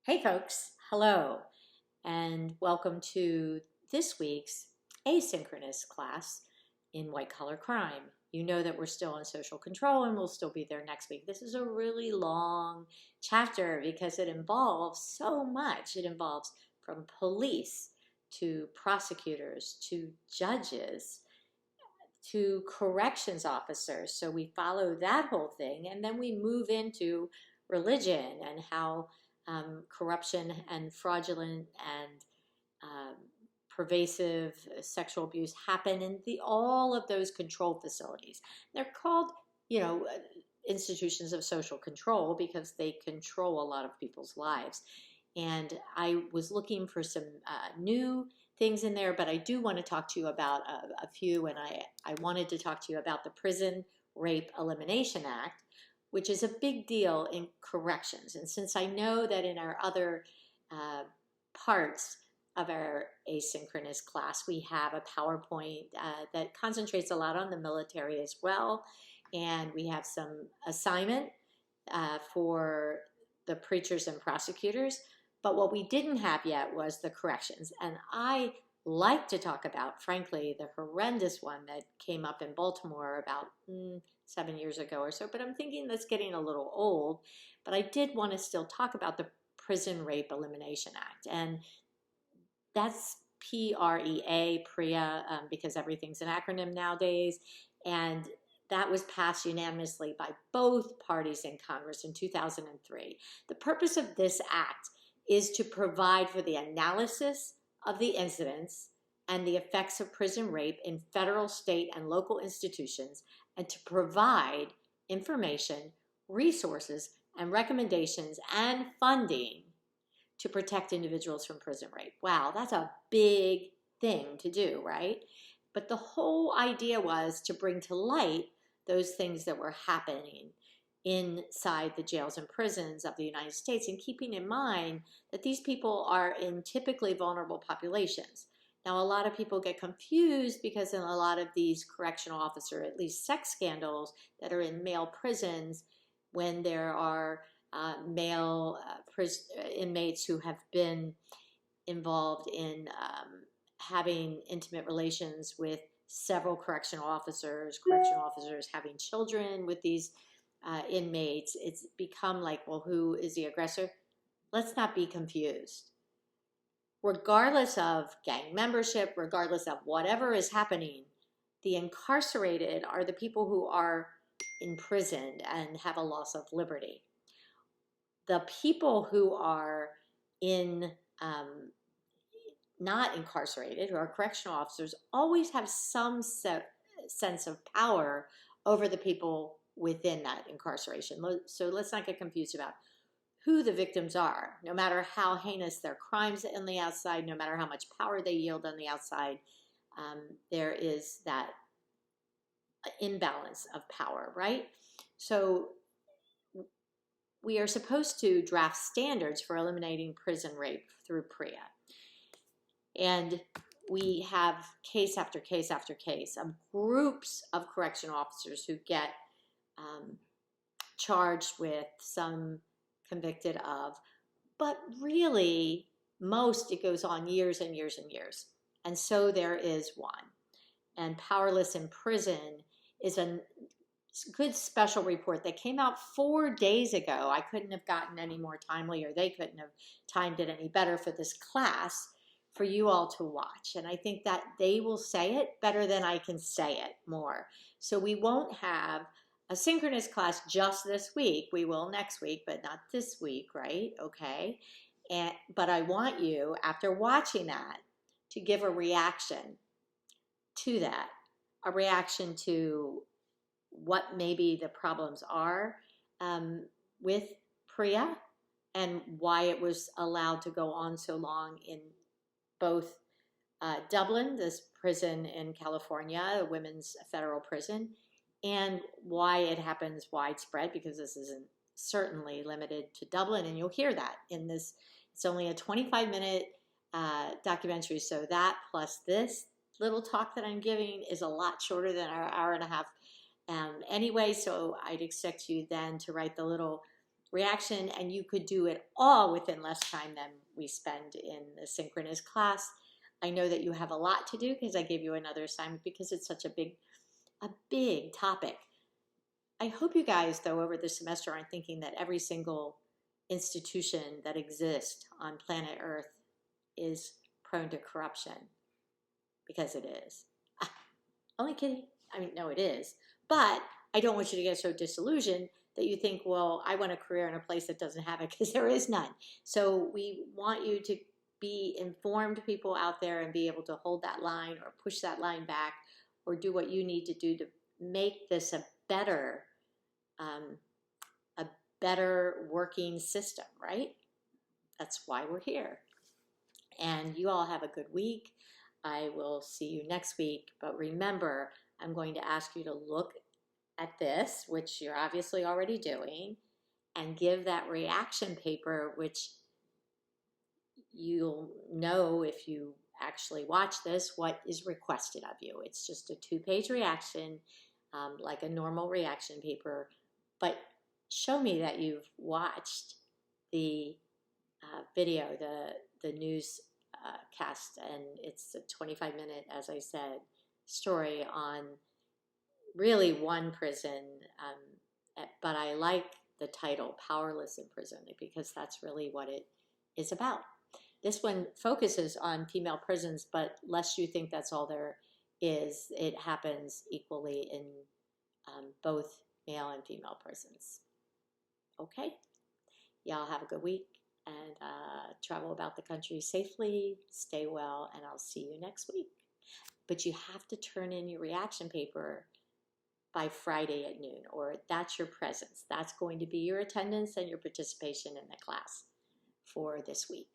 Hey folks, hello, and welcome to this week's asynchronous class in white collar crime. You know that we're still on social control and we'll still be there next week. This is a really long chapter because it involves so much. It involves from police to prosecutors to judges to corrections officers. So we follow that whole thing and then we move into religion and how corruption and fraudulent and um, pervasive sexual abuse happen in all of those control facilities. They're called, you know, institutions of social control because they control a lot of people's lives. And I was looking for some new things in there, but I do want to talk to you about a few. And I wanted to talk to you about the Prison Rape Elimination Act, which is a big deal in corrections. And since I know that in our other parts of our asynchronous class, we have a PowerPoint that concentrates a lot on the military as well. And we have some assignment for the preachers and prosecutors. But what we didn't have yet was the corrections. And I like to talk about, frankly, the horrendous one that came up in Baltimore about 7 years ago or so. But I'm thinking that's getting a little old. But I did want to still talk about the Prison Rape Elimination Act. And that's PREA, PREA, because everything's an acronym nowadays. And that was passed unanimously by both parties in Congress in 2003. The purpose of this act is to provide for the analysis of the incidents and the effects of prison rape in federal, state, and local institutions, and to provide information, resources, and recommendations and funding to protect individuals from prison rape. Wow, that's a big thing to do, right? But the whole idea was to bring to light those things that were happening inside the jails and prisons of the United States, and keeping in mind that these people are in typically vulnerable populations. Now, a lot of people get confused because in a lot of these correctional officer, at least sex scandals that are in male prisons, when there are male inmates who have been involved in having intimate relations with several correctional officers having children with these inmates, it's become like, well, who is the aggressor? Let's not be confused. Regardless of gang membership, regardless of whatever is happening, the incarcerated are the people who are imprisoned and have a loss of liberty. The people who are in not incarcerated, who are correctional officers, always have some sense of power over the people within that incarceration. So let's not get confused about who the victims are. No matter how heinous their crimes on the outside, no matter how much power they yield on the outside, there is that imbalance of power, right? So we are supposed to draft standards for eliminating prison rape through PREA. And we have case after case after case of groups of correctional officers who get charged with, some convicted of, but really most it goes on years and years and years. And so there is one. And Powerless in Prison is a good special report that came out 4 days ago. I couldn't have gotten any more timely, or they couldn't have timed it any better for this class for you all to watch. And I think that they will say it better than I can say it more. So we won't have a synchronous class just this week. We will next week, but not this week, right? Okay. But I want you, after watching that, to give a reaction to that, a reaction to what maybe the problems are with PREA and why it was allowed to go on so long in both Dublin, this prison in California, a women's federal prison, and why it happens widespread, because this isn't certainly limited to Dublin. And you'll hear that in this. It's only a 25-minute documentary, so that plus this little talk that I'm giving is a lot shorter than our hour and a half anyway, so I'd expect you then to write the little reaction, and you could do it all within less time than we spend in the synchronous class. I know that you have a lot to do because I gave you another assignment because it's such a big topic. I hope you guys, though, over the semester aren't thinking that every single institution that exists on planet Earth is prone to corruption, because it is. Only kidding. I mean, no, it is. But I don't want you to get so disillusioned that you think, well, I want a career in a place that doesn't have it, because there is none. So we want you to be informed people out there and be able to hold that line or push that line back or do what you need to do to make this a better working system, right? That's why we're here. And you all have a good week. I will see you next week. But remember, I'm going to ask you to look at this, which you're obviously already doing, and give that reaction paper, which you'll know if you actually watch this, what is requested of you. It's just a 2-page reaction, like a normal reaction paper, but show me that you've watched the video, the news cast, and it's a 25-minute, as I said, story on really one prison, but I like the title, Powerless in Prison, because that's really what it is about. This one focuses on female prisons, but lest you think that's all there is, it happens equally in both male and female prisons. Okay? Y'all have a good week, and travel about the country safely, stay well, and I'll see you next week. But you have to turn in your reaction paper by Friday at noon, or that's your presence. That's going to be your attendance and your participation in the class for this week.